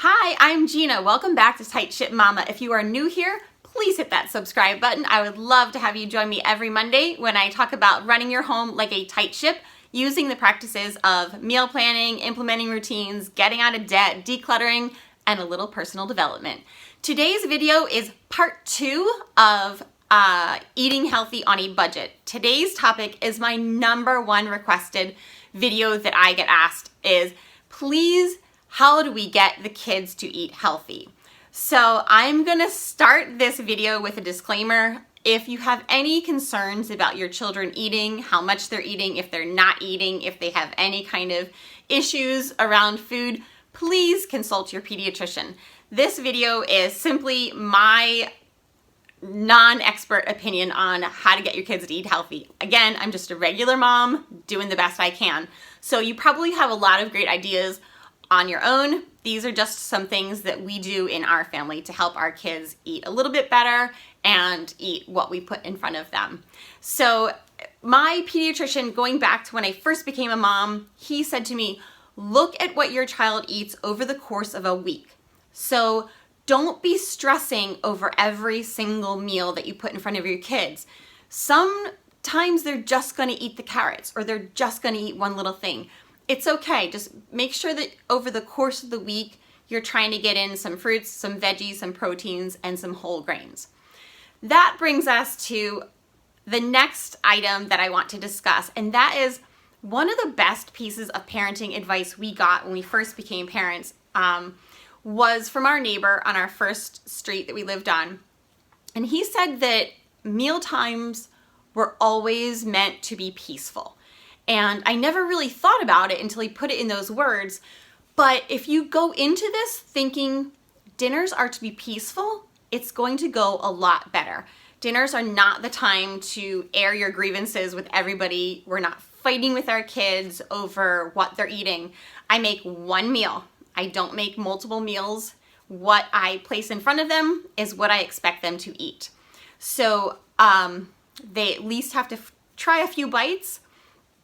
Hi, I'm Gina. Welcome back to Tight Ship Mama. If you are new here, please hit that subscribe button. I would love to have you join me every Monday when I talk about running your home like a tight ship, using the practices of meal planning, implementing routines, getting out of debt, decluttering, and a little personal development. Today's video is part 2 of eating healthy on a budget. Today's topic is my number one requested video that I get asked is, please, how do we get the kids to eat healthy? So I'm gonna start this video with a disclaimer. If you have any concerns about your children eating, how much they're eating, if they're not eating, if they have any kind of issues around food, please consult your pediatrician. This video is simply my non-expert opinion on how to get your kids to eat healthy. Again, I'm just a regular mom doing the best I can. So you probably have a lot of great ideas on your own. These are just some things that we do in our family to help our kids eat a little bit better and eat what we put in front of them. So my pediatrician, going back to when I first became a mom, he said to me, look at what your child eats over the course of a week. So don't be stressing over every single meal that you put in front of your kids. Sometimes they're just gonna eat the carrots, or they're just gonna eat one little thing. It's okay. Just make sure that over the course of the week, you're trying to get in some fruits, some veggies, some proteins, and some whole grains. That brings us to the next item that I want to discuss, and that is one of the best pieces of parenting advice we got when we first became parents was from our neighbor on our first street that we lived on. And he said that meal times were always meant to be peaceful. And I never really thought about it until he put it in those words. But if you go into this thinking dinners are to be peaceful, it's going to go a lot better. Dinners are not the time to air your grievances with everybody. We're not fighting with our kids over what they're eating. I make one meal. I don't make multiple meals. What I place in front of them is what I expect them to eat. So they at least have to try a few bites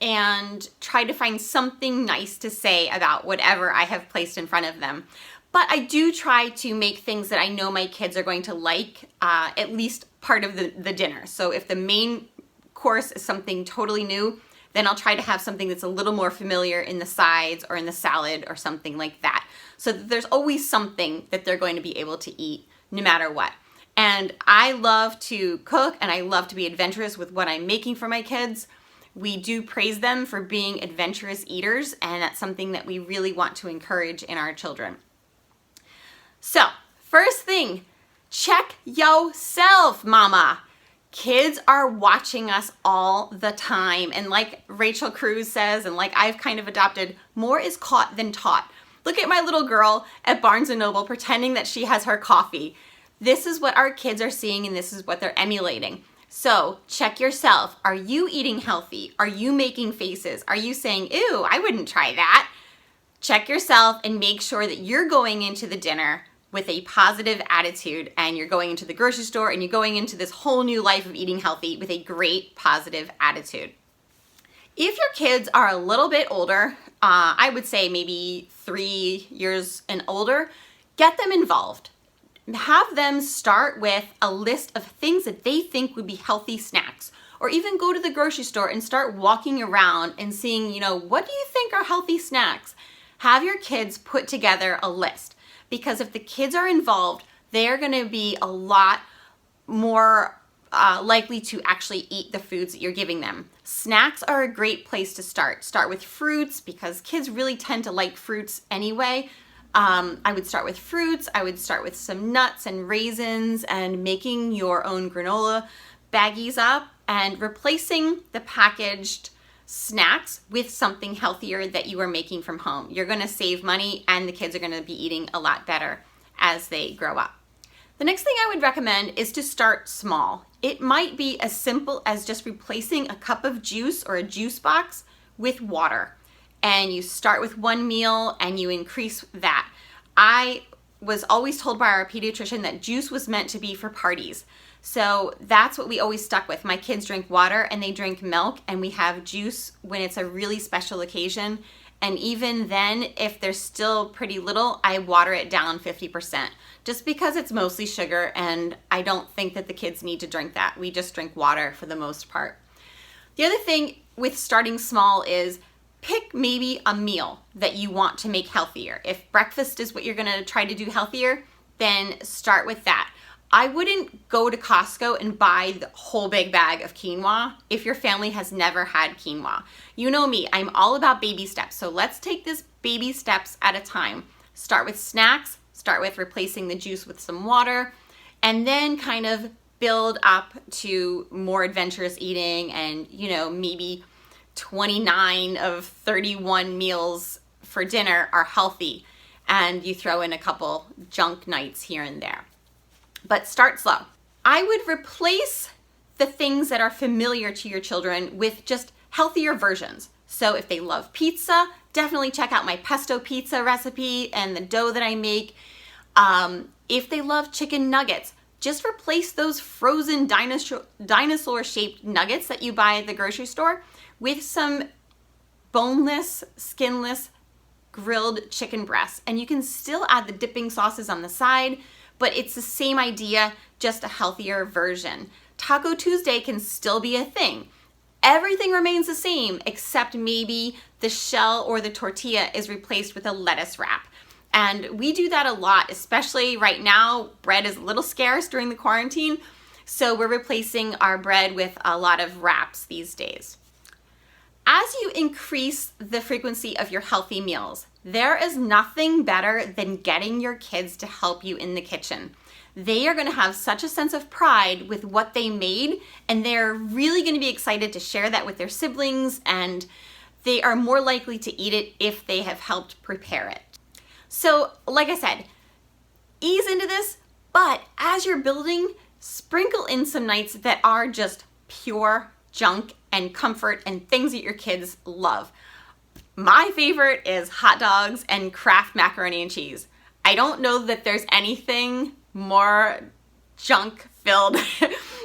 and try to find something nice to say about whatever I have placed in front of them. But I do try to make things that I know my kids are going to like at least part of the dinner. So if the main course is something totally new, then I'll try to have something that's a little more familiar in the sides or in the salad or something like that. So that there's always something that they're going to be able to eat no matter what. And I love to cook and I love to be adventurous with what I'm making for my kids. We do praise them for being adventurous eaters, and that's something that we really want to encourage in our children. So, first thing, check yourself, mama. Kids are watching us all the time, and like Rachel Cruz says, and like I've kind of adopted, more is caught than taught. Look at my little girl at Barnes & Noble pretending that she has her coffee. This is what our kids are seeing, and this is what they're emulating. So check yourself. Are you eating healthy? Are you making faces? Are you saying, ew, I wouldn't try that? Check yourself and make sure that you're going into the dinner with a positive attitude, and you're going into the grocery store and you're going into this whole new life of eating healthy with a great positive attitude. If your kids are a little bit older, I would say maybe 3 years and older, get them involved. Have them start with a list of things that they think would be healthy snacks, or even go to the grocery store and start walking around and seeing, what do you think are healthy snacks? Have your kids put together a list, because if the kids are involved, they're going to be a lot more likely to actually eat the foods that you're giving them. Snacks are a great place to start. Start with fruits, because kids really tend to like fruits anyway. I would start with fruits. I would start with some nuts and raisins and making your own granola baggies up and replacing the packaged snacks with something healthier that you are making from home. You're going to save money, and the kids are going to be eating a lot better as they grow up. The next thing I would recommend is to start small. It might be as simple as just replacing a cup of juice or a juice box with water. And you start with one meal and you increase that. I was always told by our pediatrician that juice was meant to be for parties. So that's what we always stuck with. My kids drink water and they drink milk, and we have juice when it's a really special occasion. And even then, if they're still pretty little, I water it down 50%, just because it's mostly sugar and I don't think that the kids need to drink that. We just drink water for the most part. The other thing with starting small is pick maybe a meal that you want to make healthier. If breakfast is what you're gonna try to do healthier, then start with that. I wouldn't go to Costco and buy the whole big bag of quinoa if your family has never had quinoa. You know me, I'm all about baby steps. So let's take this baby steps at a time. Start with snacks, start with replacing the juice with some water, and then kind of build up to more adventurous eating and, maybe 29 of 31 meals for dinner are healthy, and you throw in a couple junk nights here and there. But start slow. I would replace the things that are familiar to your children with just healthier versions. So if they love pizza, definitely check out my pesto pizza recipe and the dough that I make. If they love chicken nuggets, just replace those frozen dinosaur-shaped nuggets that you buy at the grocery store with some boneless, skinless, grilled chicken breasts. And you can still add the dipping sauces on the side, but it's the same idea, just a healthier version. Taco Tuesday can still be a thing. Everything remains the same, except maybe the shell or the tortilla is replaced with a lettuce wrap. And we do that a lot, especially right now. Bread is a little scarce during the quarantine, so we're replacing our bread with a lot of wraps these days. As you increase the frequency of your healthy meals, there is nothing better than getting your kids to help you in the kitchen. They are going to have such a sense of pride with what they made, and they're really going to be excited to share that with their siblings, and they are more likely to eat it if they have helped prepare it. So, like I said, ease into this, but as you're building, sprinkle in some nights that are just pure junk and comfort and things that your kids love. My favorite is hot dogs and Kraft macaroni and cheese. I don't know that there's anything more junk-filled,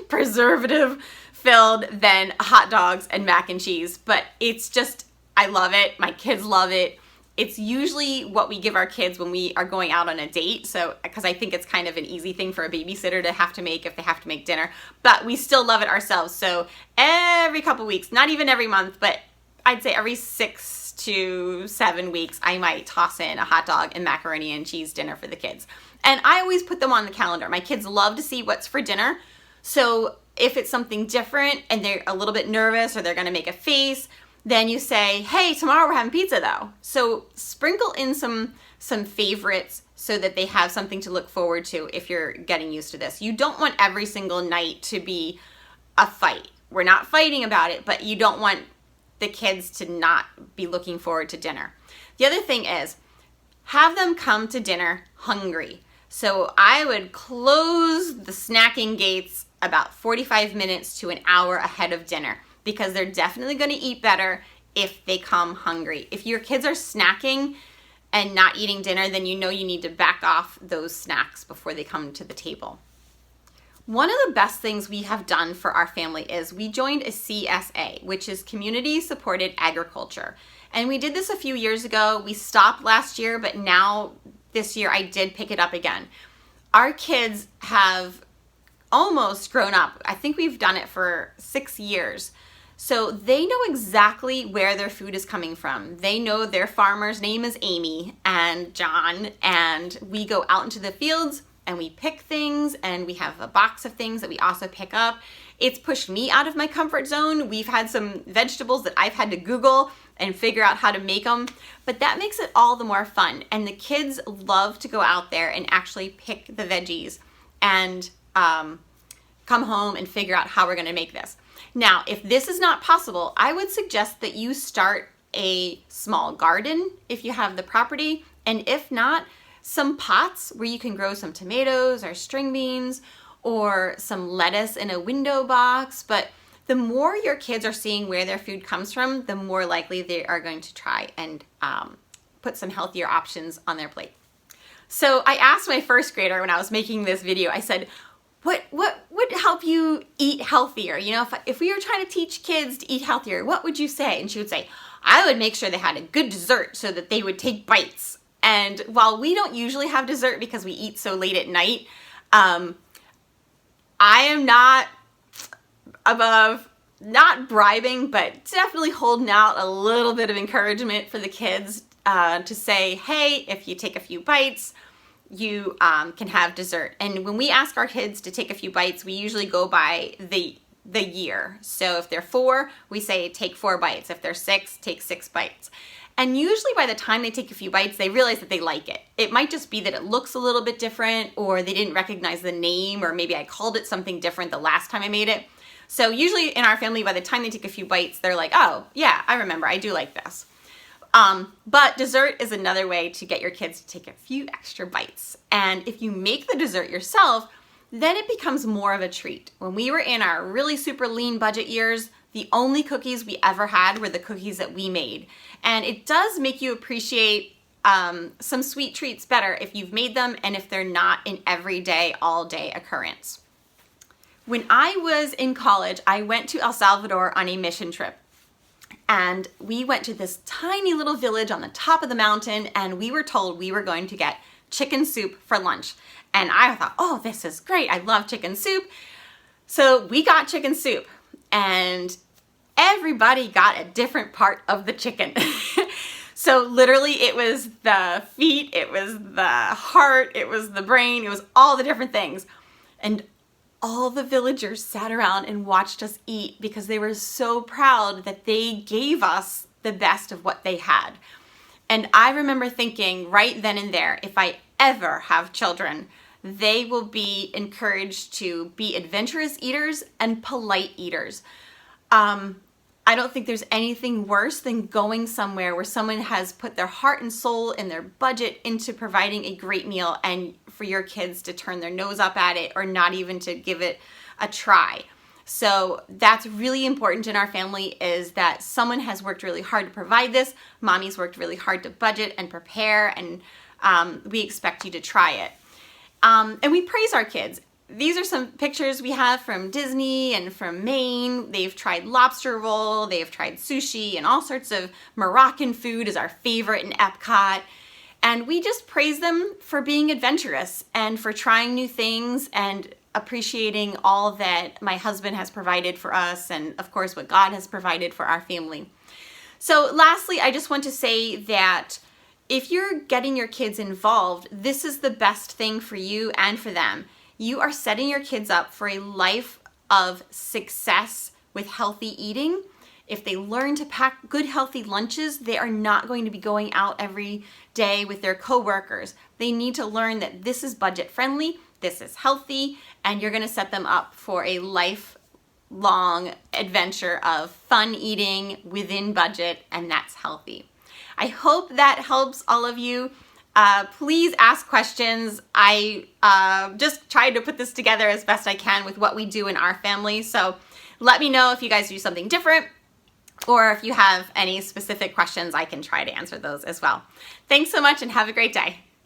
preservative-filled than hot dogs and mac and cheese, but it's just, I love it. My kids love it. It's usually what we give our kids when we are going out on a date, so because I think it's kind of an easy thing for a babysitter to have to make if they have to make dinner, but we still love it ourselves. So every couple weeks, not even every month, but I'd say every 6 to 7 weeks, I might toss in a hot dog and macaroni and cheese dinner for the kids. And I always put them on the calendar. My kids love to see what's for dinner, so if it's something different and they're a little bit nervous or they're gonna make a face, then you say, hey, tomorrow we're having pizza though. So sprinkle in some favorites so that they have something to look forward to if you're getting used to this. You don't want every single night to be a fight. We're not fighting about it, but you don't want the kids to not be looking forward to dinner. The other thing is, have them come to dinner hungry. So I would close the snacking gates about 45 minutes to an hour ahead of dinner, because they're definitely going to eat better if they come hungry. If your kids are snacking and not eating dinner, then you know you need to back off those snacks before they come to the table. One of the best things we have done for our family is we joined a CSA, which is Community Supported Agriculture. And we did this a few years ago. We stopped last year, but now this year I did pick it up again. Our kids have almost grown up. I think we've done it for 6 years. So they know exactly where their food is coming from. They know their farmer's name is Amy and John, and we go out into the fields and we pick things, and we have a box of things that we also pick up. It's pushed me out of my comfort zone. We've had some vegetables that I've had to Google and figure out how to make them, but that makes it all the more fun. And the kids love to go out there and actually pick the veggies and come home and figure out how we're gonna make this. Now, if this is not possible, I would suggest that you start a small garden if you have the property, and if not, some pots where you can grow some tomatoes or string beans or some lettuce in a window box. But the more your kids are seeing where their food comes from, the more likely they are going to try and put some healthier options on their plate. So I asked my first grader when I was making this video, I said, what would help you eat healthier? You know, if we were trying to teach kids to eat healthier, what would you say? And she would say, I would make sure they had a good dessert so that they would take bites. And while we don't usually have dessert because we eat so late at night, I am not above not bribing, but definitely holding out a little bit of encouragement for the kids to say, hey, if you take a few bites, you can have dessert. And when we ask our kids to take a few bites, we usually go by the year. So if they're 4, we say take 4 bites. If they're 6, take 6 bites. And usually by the time they take a few bites, they realize that they like it. It might just be that it looks a little bit different, or they didn't recognize the name, or maybe I called it something different the last time I made it. So usually in our family, by the time they take a few bites, they're like, oh yeah, I remember, I do like this. But dessert is another way to get your kids to take a few extra bites. And if you make the dessert yourself, then it becomes more of a treat. When we were in our really super lean budget years, the only cookies we ever had were the cookies that we made. And it does make you appreciate some sweet treats better if you've made them and if they're not an everyday, all day occurrence. When I was in college, I went to El Salvador on a mission trip. And we went to this tiny little village on the top of the mountain, and we were told we were going to get chicken soup for lunch. And I thought, oh, this is great. I love chicken soup. So we got chicken soup, and everybody got a different part of the chicken. So literally it was the feet, it was the heart, it was the brain, it was all the different things. And all the villagers sat around and watched us eat because they were so proud that they gave us the best of what they had. And I remember thinking right then and there, if I ever have children, they will be encouraged to be adventurous eaters and polite eaters. I don't think there's anything worse than going somewhere where someone has put their heart and soul and their budget into providing a great meal, and for your kids to turn their nose up at it or not even to give it a try. So that's really important in our family, is that someone has worked really hard to provide this. Mommy's worked really hard to budget and prepare, and we expect you to try it. And we praise our kids. These are some pictures we have from Disney and from Maine. They've tried lobster roll, they've tried sushi, and all sorts of Moroccan food is our favorite in Epcot. And we just praise them for being adventurous and for trying new things and appreciating all that my husband has provided for us, and of course what God has provided for our family. So lastly, I just want to say that if you're getting your kids involved, this is the best thing for you and for them. You are setting your kids up for a life of success with healthy eating. If they learn to pack good, healthy lunches, they are not going to be going out every day with their coworkers. They need to learn that this is budget friendly, this is healthy, and you're going to set them up for a lifelong adventure of fun eating within budget, and that's healthy. I hope that helps all of you. Please ask questions. I just tried to put this together as best I can with what we do in our family. So let me know if you guys do something different, or if you have any specific questions, I can try to answer those as well. Thanks so much and have a great day.